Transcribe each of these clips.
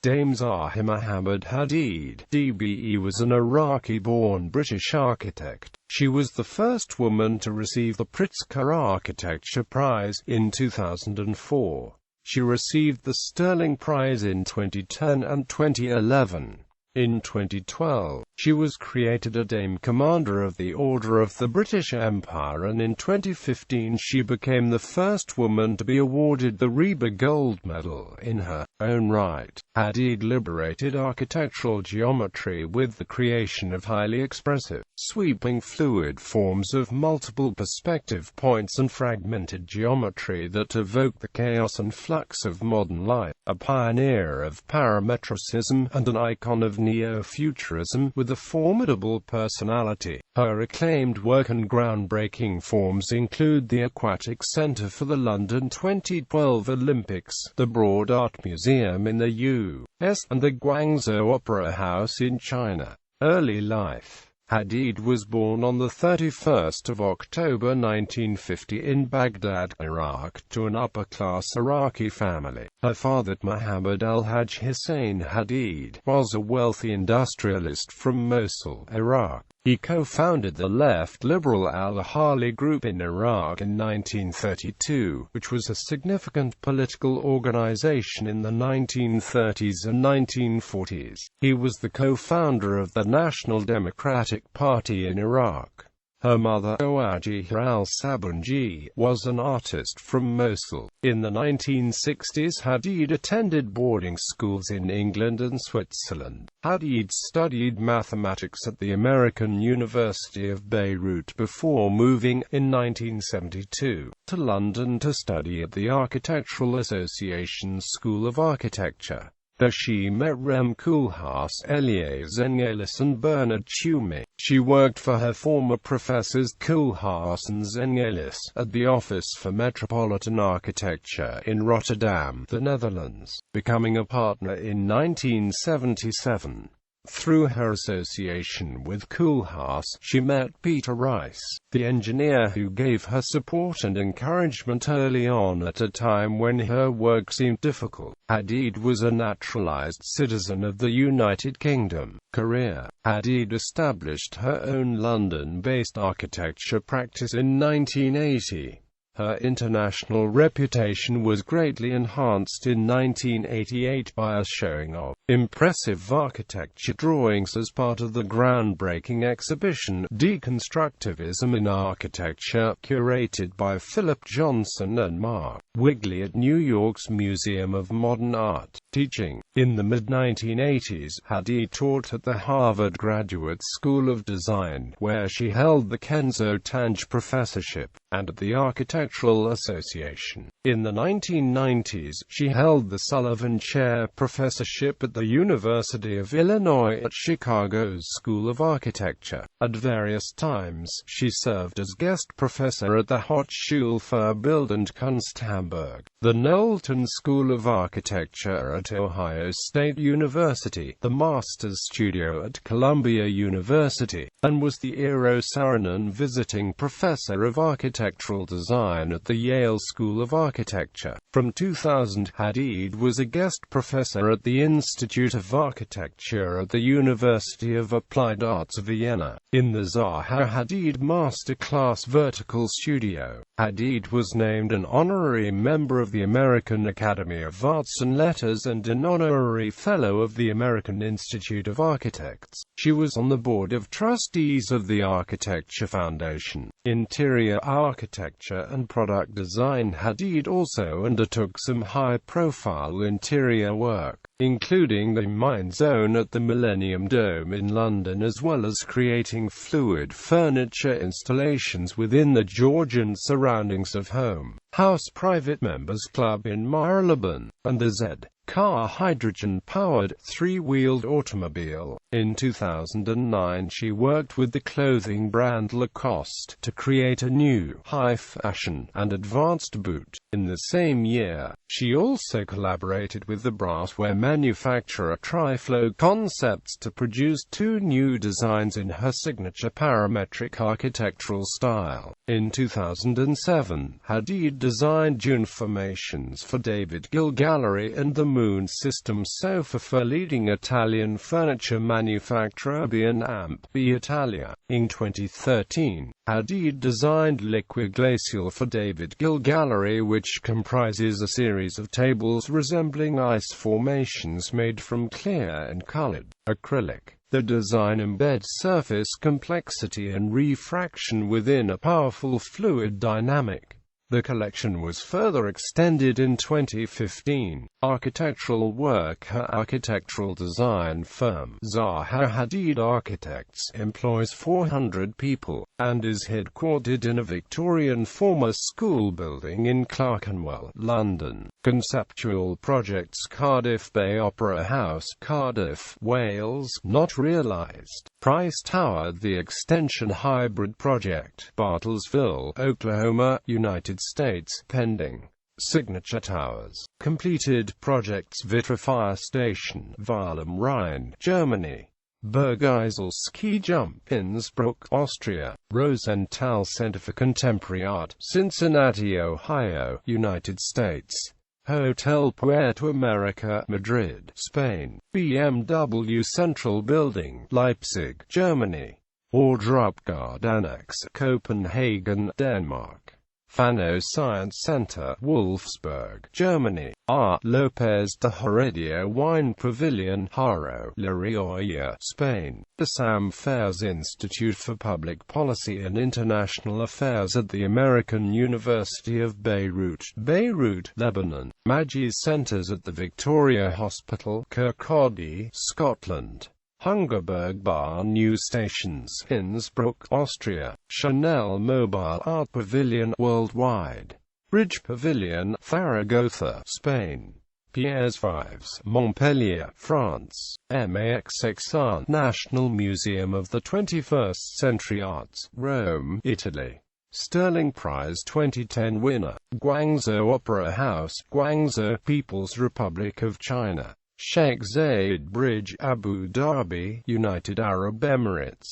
Dame Zaha Mohammad Hadid, DBE, was an Iraqi-born British architect. She was the first woman to receive the Pritzker Architecture Prize in 2004. She received the Stirling Prize in 2010 and 2011. In 2012, she was created a Dame Commander of the Order of the British Empire, and in 2015 she became the first woman to be awarded the RIBA Gold Medal in her own right. Hadid liberated architectural geometry with the creation of highly expressive, sweeping fluid forms of multiple perspective points and fragmented geometry that evoke the chaos and flux of modern life. A pioneer of parametricism and an icon of neo-futurism with a formidable personality, her acclaimed work and groundbreaking forms include the Aquatic Centre for the London 2012 Olympics, the Broad Art Museum in the US, and the Guangzhou Opera House in China. Early life. Hadid was born on 31 October 1950 in Baghdad, Iraq, to an upper-class Iraqi family. Her father, Muhammad al-Hajj Hussein Hadid, was a wealthy industrialist from Mosul, Iraq. He co-founded the left liberal Al-Ahali group in Iraq in 1932, which was a significant political organization in the 1930s and 1940s. He was the co-founder of the National Democratic Party in Iraq. Her mother, Owajiha al-Sabunji, was an artist from Mosul. In the 1960s, Hadid attended boarding schools in England and Switzerland. Hadid studied mathematics at the American University of Beirut before moving, in 1972, to London to study at the Architectural Association's School of Architecture. There she met Rem Koolhaas, Elie Zengelis and Bernard Tschumi. She worked for her former professors Koolhaas and Zengelis at the Office for Metropolitan Architecture in Rotterdam, the Netherlands, becoming a partner in 1977. Through her association with Koolhaas, she met Peter Rice, the engineer who gave her support and encouragement early on at a time when her work seemed difficult. Hadid was a naturalized citizen of the United Kingdom. Career. Hadid established her own London-based architecture practice in 1980. Her international reputation was greatly enhanced in 1988 by a showing of impressive architecture drawings as part of the groundbreaking exhibition Deconstructivism in Architecture, curated by Philip Johnson and Mark Wigley at New York's Museum of Modern Art. Teaching. In the mid-1980s, Hadid taught at the Harvard Graduate School of Design, where she held the Kenzo Tange Professorship, and at the Architectural Association. In the 1990s, she held the Sullivan Chair Professorship at the University of Illinois at Chicago's School of Architecture. At various times, she served as guest professor at the Hochschule für Bild und Kunst Hamburg, the Knowlton School of Architecture at Ohio State University, the Master's Studio at Columbia University, and was the Eero Saarinen Visiting Professor of Architectural Design at the Yale School of Architecture. From 2000, Hadid was a guest professor at the Institute of Architecture at the University of Applied Arts Vienna. In the Zaha Hadid Masterclass Vertical Studio, Hadid was named an honorary member of the American Academy of Arts and Letters and an honorary fellow of the American Institute of Architects. She was on the board of trustees of the Architecture Foundation. Interior architecture and product design. Hadid also undertook some high-profile interior work, including the Mind Zone at the Millennium Dome in London, as well as creating fluid furniture installations within the Georgian surroundings of Home House Private Members Club in Marylebone, and the Z-Car hydrogen-powered, three-wheeled automobile. In 2009 she worked with the clothing brand Lacoste to create a new, high-fashion, and advanced boot. In the same year, she also collaborated with the brassware manufacturer Triflow Concepts to produce two new designs in her signature parametric architectural style. In 2007, Hadid designed Dune formations for David Gill Gallery and the Moon System sofa for leading Italian furniture manufacturer B&B Italia. In 2013, Hadid designed Liquid Glacial for David Gill Gallery, which comprises a series of tables resembling ice formations made from clear and colored acrylic. The design embeds surface complexity and refraction within a powerful fluid dynamic. The collection was further extended in 2015. Architectural work. Her architectural design firm, Zaha Hadid Architects, employs 400 people, and is headquartered in a Victorian former school building in Clerkenwell, London. Conceptual projects. Cardiff Bay Opera House, Cardiff, Wales, not realised. Price Tower, the Extension Hybrid Project, Bartlesville, Oklahoma, United States, pending. Signature Towers, completed projects. Vitra Fire Station, Wahlem Rhein, Germany. Bergeisel Ski Jump, Innsbruck, Austria. Rosenthal Center for Contemporary Art, Cincinnati, Ohio, United States. Hotel Puerto America, Madrid, Spain. BMW Central Building, Leipzig, Germany. Ordrupgard Annex, Copenhagen, Denmark. Fano Science Center, Wolfsburg, Germany. R. Lopez de Heredia Wine Pavilion, Haro, La Rioja, Spain. The Sam Fairs Institute for Public Policy and International Affairs at the American University of Beirut, Beirut, Lebanon. Magis Centers at the Victoria Hospital, Kirkcaldy, Scotland. Hungerberg Bar New Stations, Innsbruck, Austria. Chanel Mobile Art Pavilion, Worldwide. Bridge Pavilion, Zaragoza, Spain. Pierre's Fives, Montpellier, France. MAXXR National Museum of the 21st Century Arts, Rome, Italy. Stirling Prize 2010 winner. Guangzhou Opera House, Guangzhou, People's Republic of China. Sheikh Zayed Bridge, Abu Dhabi, United Arab Emirates.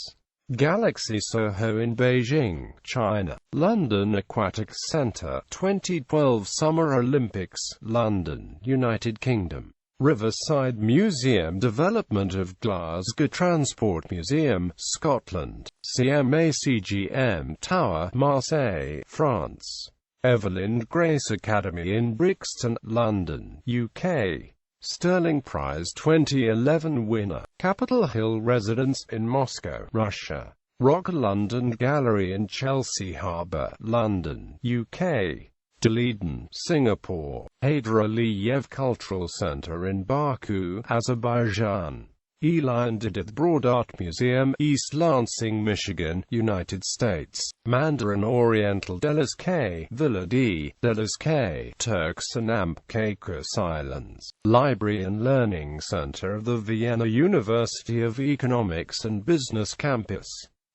Galaxy Soho in Beijing, China. London Aquatics Centre, 2012 Summer Olympics, London, United Kingdom. Riverside Museum Development of Glasgow Transport Museum, Scotland. CMACGM Tower, Marseille, France. Evelyn Grace Academy in Brixton, London, UK. Stirling Prize 2011 winner. Capitol Hill Residence in Moscow, Russia. Rock London Gallery in Chelsea Harbour, London, UK. Dunedin, Singapore. Heydar Aliyev Cultural Centre in Baku, Azerbaijan. Eline Didith Broad Art Museum, East Lansing, Michigan, United States. Mandarin Oriental Delis K, Villa D, Delis K, Turks and Amp Caicos Islands. Library and Learning Center of the Vienna University of Economics and Business Campus.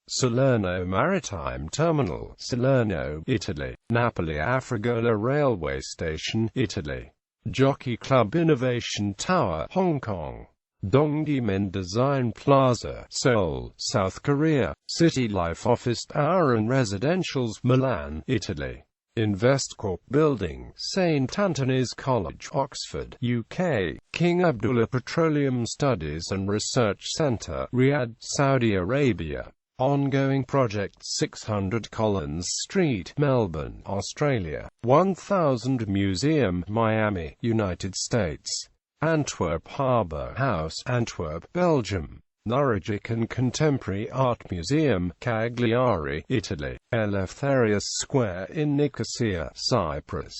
Salerno Maritime Terminal, Salerno, Italy. Napoli Afrigola Railway Station, Italy. Jockey Club Innovation Tower, Hong Kong. Dongdaemun Design Plaza, Seoul, South Korea. City Life Office Tower and Residentials, Milan, Italy. Investcorp Building, St Antony's College, Oxford, UK. King Abdullah Petroleum Studies and Research Centre, Riyadh, Saudi Arabia. Ongoing project 600 Collins Street, Melbourne, Australia. 1000 Museum, Miami, United States. Antwerp Harbour House, Antwerp, Belgium. Norwegian Contemporary Art Museum, Cagliari, Italy. Eleftherios Square in Nicosia, Cyprus.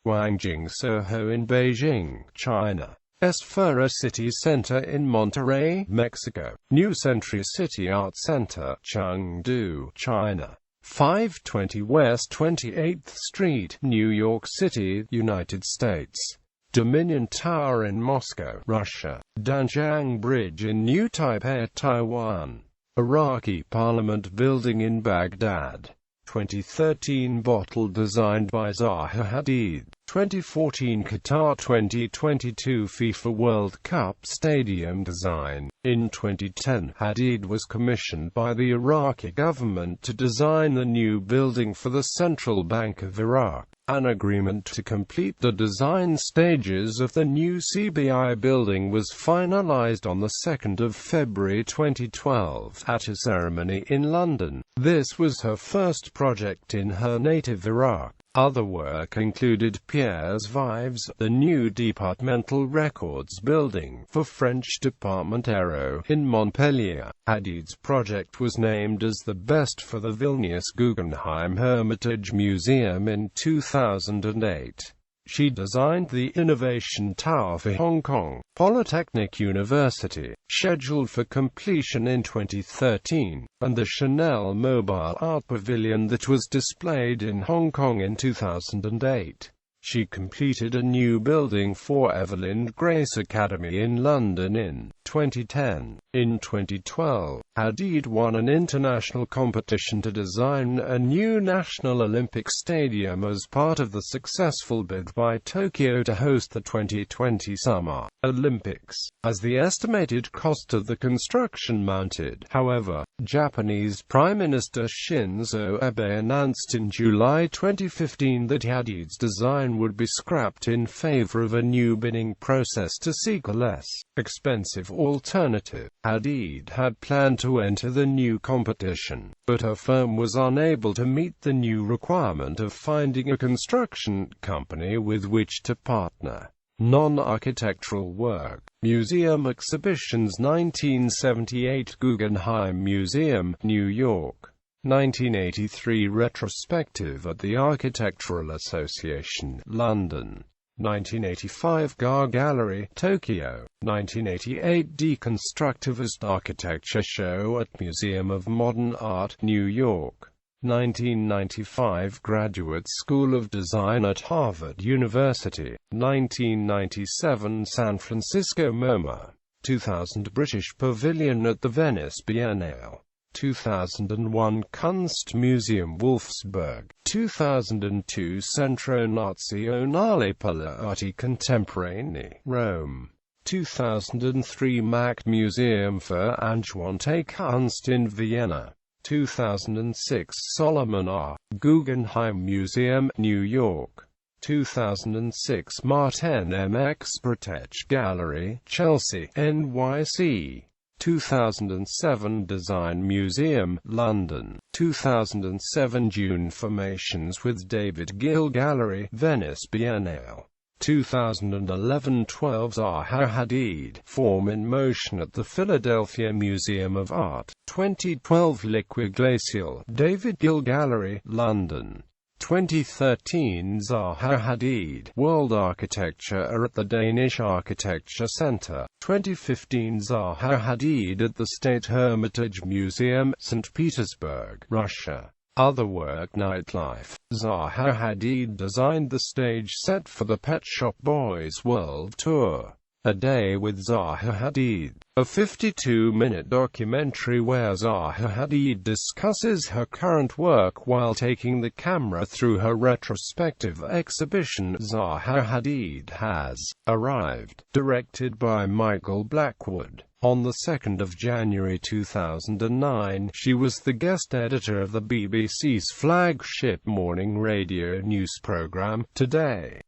Guangjing Soho in Beijing, China. Esfera City Center in Monterrey, Mexico. New Century City Art Center, Chengdu, China. 520 West 28th Street, New York City, United States. Dominion Tower in Moscow, Russia. Danjiang Bridge in New Taipei, Taiwan. Iraqi Parliament Building in Baghdad. 2013 bottle designed by Zaha Hadid. 2014 Qatar 2022 FIFA World Cup Stadium design. In 2010, Hadid was commissioned by the Iraqi government to design the new building for the Central Bank of Iraq. An agreement to complete the design stages of the new CBI building was finalized on 2 February 2012, at a ceremony in London. This was her first project in her native Iraq. Other work included Pierre's Vives, the new departmental records building for French Department Aero in Montpellier. Hadid's project was named as the best for the Vilnius Guggenheim Hermitage Museum in 2008. She designed the Innovation Tower for Hong Kong Polytechnic University, scheduled for completion in 2013, and the Chanel Mobile Art Pavilion that was displayed in Hong Kong in 2008. She completed a new building for Evelyn Grace Academy in London in 2010. In 2012, Hadid won an international competition to design a new National Olympic Stadium as part of the successful bid by Tokyo to host the 2020 Summer Olympics. As the estimated cost of the construction mounted, however, Japanese Prime Minister Shinzo Abe announced in July 2015 that Hadid's design would be scrapped in favor of a new bidding process to seek a less expensive alternative. Hadid had planned to enter the new competition, but her firm was unable to meet the new requirement of finding a construction company with which to partner. Non-architectural work. Museum exhibitions. 1978 Guggenheim Museum, New York. 1983 Retrospective at the Architectural Association, London. 1985 Gar Gallery, Tokyo. 1988 Deconstructivist Architecture Show at Museum of Modern Art, New York. 1995 Graduate School of Design at Harvard University. 1997 San Francisco MoMA. 2000 British Pavilion at the Venice Biennale. 2001 Kunstmuseum Wolfsburg. 2002 Centro Nazionale per le Arti Contemporanee, Rome. 2003 Mack Museum für Angewandte Kunst in Vienna. 2006 Solomon R. Guggenheim Museum, New York. 2006 Martin M. Expertech Gallery, Chelsea, NYC. 2007 Design Museum, London. 2007 June Formations with David Gill Gallery, Venice Biennale. 2011 12 Zaha Hadid, Form in Motion at the Philadelphia Museum of Art. 2012 Liquid Glacial, David Gill Gallery, London. 2013 Zaha Hadid, World Architecture at the Danish Architecture Centre. 2015 Zaha Hadid at the State Hermitage Museum, St. Petersburg, Russia. Other work. Nightlife. Zaha Hadid designed the stage set for the Pet Shop Boys World Tour. A Day with Zaha Hadid, a 52-minute documentary where Zaha Hadid discusses her current work while taking the camera through her retrospective exhibition Zaha Hadid Has Arrived, directed by Michael Blackwood. On the 2nd of January 2009, she was the guest editor of the BBC's flagship morning radio news programme, Today.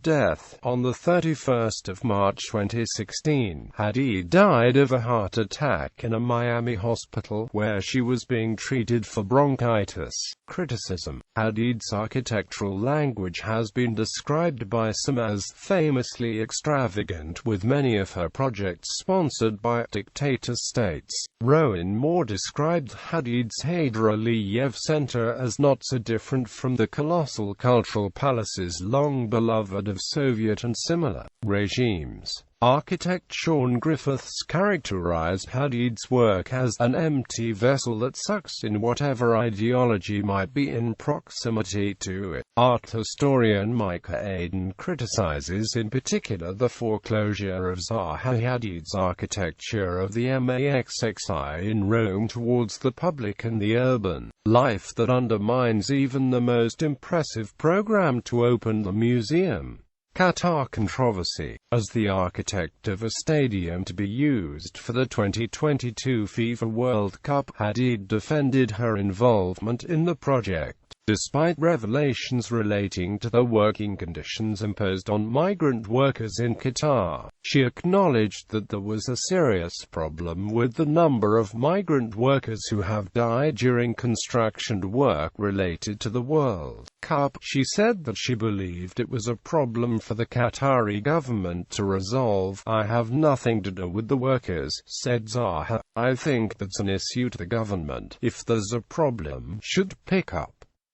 Death. On the 31st of March 2016, Hadid died of a heart attack in a Miami hospital, where she was being treated for bronchitis. Criticism. Hadid's architectural language has been described by some as famously extravagant, with many of her projects sponsored by dictator states. Rowan Moore described Hadid's Heydar Aliyev Center as not so different from the colossal cultural palaces long beloved of Soviet and similar regimes. Architect Sean Griffiths characterized Hadid's work as an empty vessel that sucks in whatever ideology might be in proximity to it. Art historian Micah Aiden criticizes in particular the foreclosure of Zaha Hadid's architecture of the Maxxi in Rome towards the public and the urban life that undermines even the most impressive program to open the museum. Qatar controversy. As the architect of a stadium to be used for the 2022 FIFA World Cup, Hadid defended her involvement in the project. Despite revelations relating to the working conditions imposed on migrant workers in Qatar, she acknowledged that there was a serious problem with the number of migrant workers who have died during construction work related to the World Cup. She said that she believed it was a problem for the Qatari government to resolve. "I have nothing to do with the workers," said Zaha. "I think that's an issue to the government. If there's a problem, should pick up.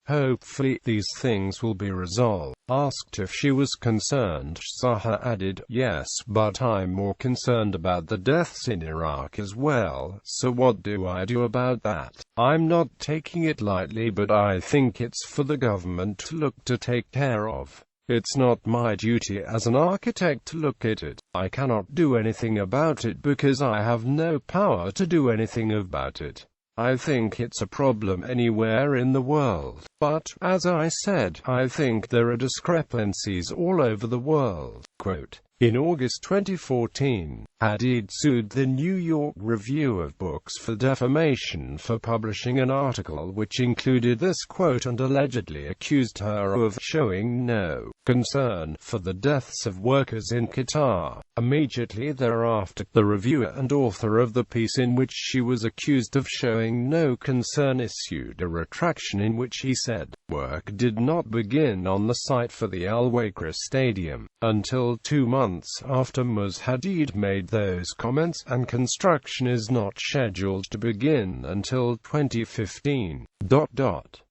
Hopefully, these things will be resolved." Asked if she was concerned, Zaha added, "Yes, but I'm more concerned about the deaths in Iraq as well, so what do I do about that? I'm not taking it lightly, but I think it's for the government to look to take care of. It's not my duty as an architect to look at it. I cannot do anything about it because I have no power to do anything about it. I think it's a problem anywhere in the world. But, as I said, I think there are discrepancies all over the world." Quote. In August 2014, Hadid sued the New York Review of Books for defamation for publishing an article which included this quote and allegedly accused her of showing no concern for the deaths of workers in Qatar. Immediately thereafter, the reviewer and author of the piece in which she was accused of showing no concern issued a retraction in which he said, "Work did not begin on the site for the Al Wakra Stadium until 2 months after Ms. Hadid made those comments, and construction is not scheduled to begin until 2015.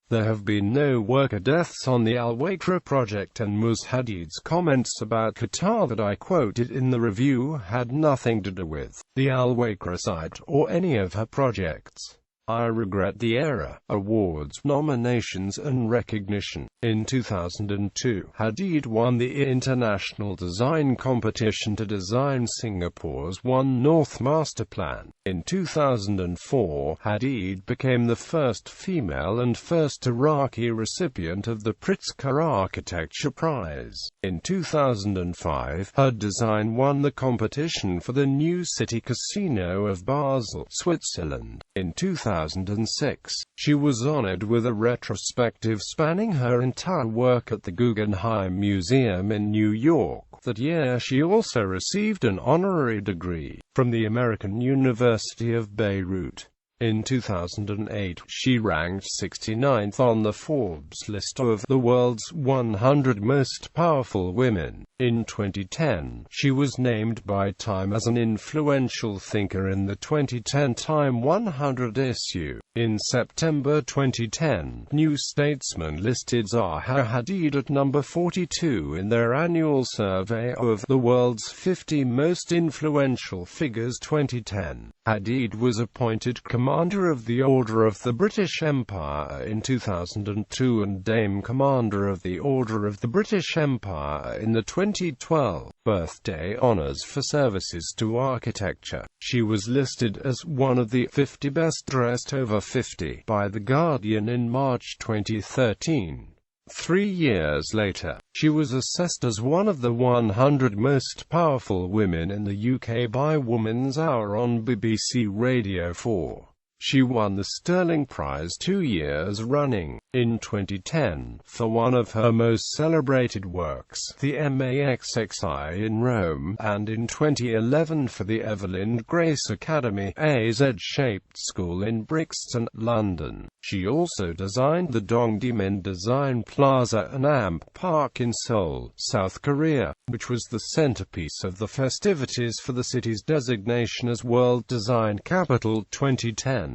There have been no worker deaths on the Al Wakra project, and Ms. Hadid's comments about Qatar that I quoted in the review had nothing to do with the Al Wakra site or any of her projects. I regret the error." Awards, nominations and recognition. In 2002, Hadid won the International Design Competition to design Singapore's One North Master Plan. In 2004, Hadid became the first female and first Iraqi recipient of the Pritzker Architecture Prize. In 2005, her design won the competition for the New City Casino of Basel, Switzerland. In 2006, she was honored with a retrospective spanning her entire work at the Guggenheim Museum in New York. That year she also received an honorary degree from the American University of Beirut. In 2008, she ranked 69th on the Forbes list of the world's 100 most powerful women. In 2010, she was named by Time as an influential thinker in the 2010 Time 100 issue. In September 2010, New Statesman listed Zaha Hadid at number 42 in their annual survey of the world's 50 most influential figures 2010. Hadid was appointed Commander of the Order of the British Empire in 2002 and Dame Commander of the Order of the British Empire in the 2012 birthday honours for services to architecture. She was listed as one of the 50 best dressed over 50 by The Guardian in March 2013. 3 years later, she was assessed as one of the 100 most powerful women in the UK by Woman's Hour on BBC Radio 4. She won the Stirling Prize 2 years running, in 2010, for one of her most celebrated works, the MAXXI in Rome, and in 2011 for the Evelyn Grace Academy, a Z-shaped school in Brixton, London. She also designed the Dongdaemun Design Plaza and Amp Park in Seoul, South Korea, which was the centerpiece of the festivities for the city's designation as World Design Capital 2010.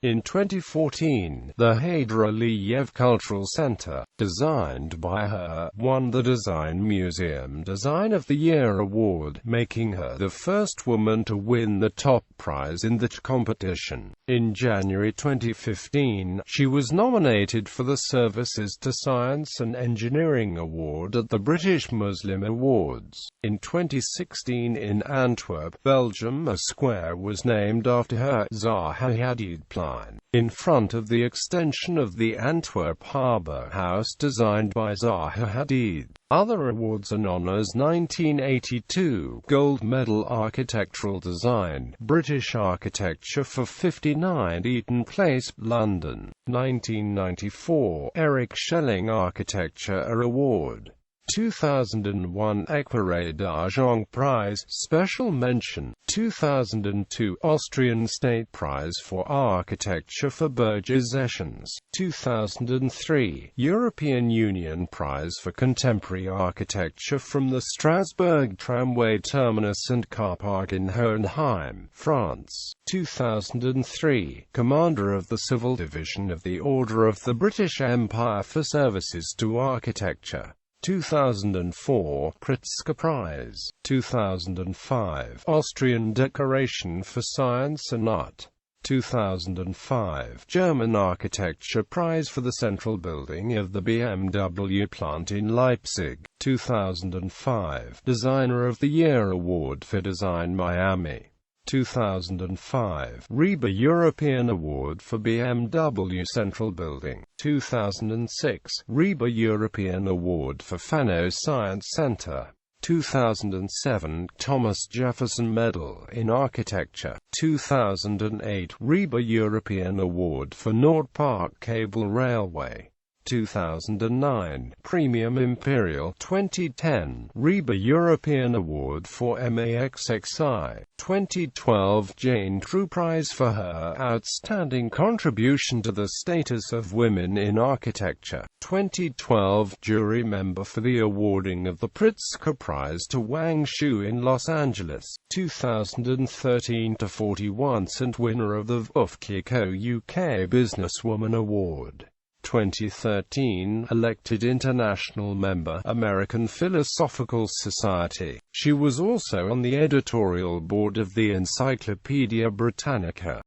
In 2014, the Heydar Aliyev Cultural Center, designed by her, won the Design Museum Design of the Year award, making her the first woman to win the top prize in that competition. In January 2015, she was nominated for the Services to Science and Engineering Award at the British Muslim Awards. In 2016 in Antwerp, Belgium, a square was named after her, Zaha Hadid Plaza. design, in front of the extension of the Antwerp Harbour House designed by Zaha Hadid. Other awards and honours: 1982 Gold Medal Architectural Design, British Architecture for 59 Eaton Place, London. 1994 Eric Schelling Architecture Award. 2001 Écurie d'Argent Prize, Special Mention. 2002 Austrian State Prize for Architecture for Bergisch. 2003 European Union Prize for Contemporary Architecture from the Strasbourg Tramway Terminus and Car Park in Hohenheim, France. 2003 Commander of the Civil Division of the Order of the British Empire for Services to Architecture. 2004 Pritzker Prize. 2005 Austrian Decoration for Science and Art. 2005 German Architecture Prize for the Central Building of the BMW plant in Leipzig. 2005 Designer of the Year Award for Design Miami. 2005 RIBA European Award for BMW Central Building. 2006 RIBA European Award for Fano Science Center. 2007 Thomas Jefferson Medal in Architecture. 2008 RIBA European Award for Nord Park Cable Railway. 2009 Premium Imperial. 2010 RIBA European Award for MAXXI. 2012 Jane True Prize for her outstanding contribution to the status of women in architecture. 2012 Jury member for the awarding of the Pritzker Prize to Wang Shu in Los Angeles. 2013 to 41 and winner of the VUFKICO UK Businesswoman Award. 2013 elected international member, American Philosophical Society. She was also on the editorial board of the Encyclopaedia Britannica.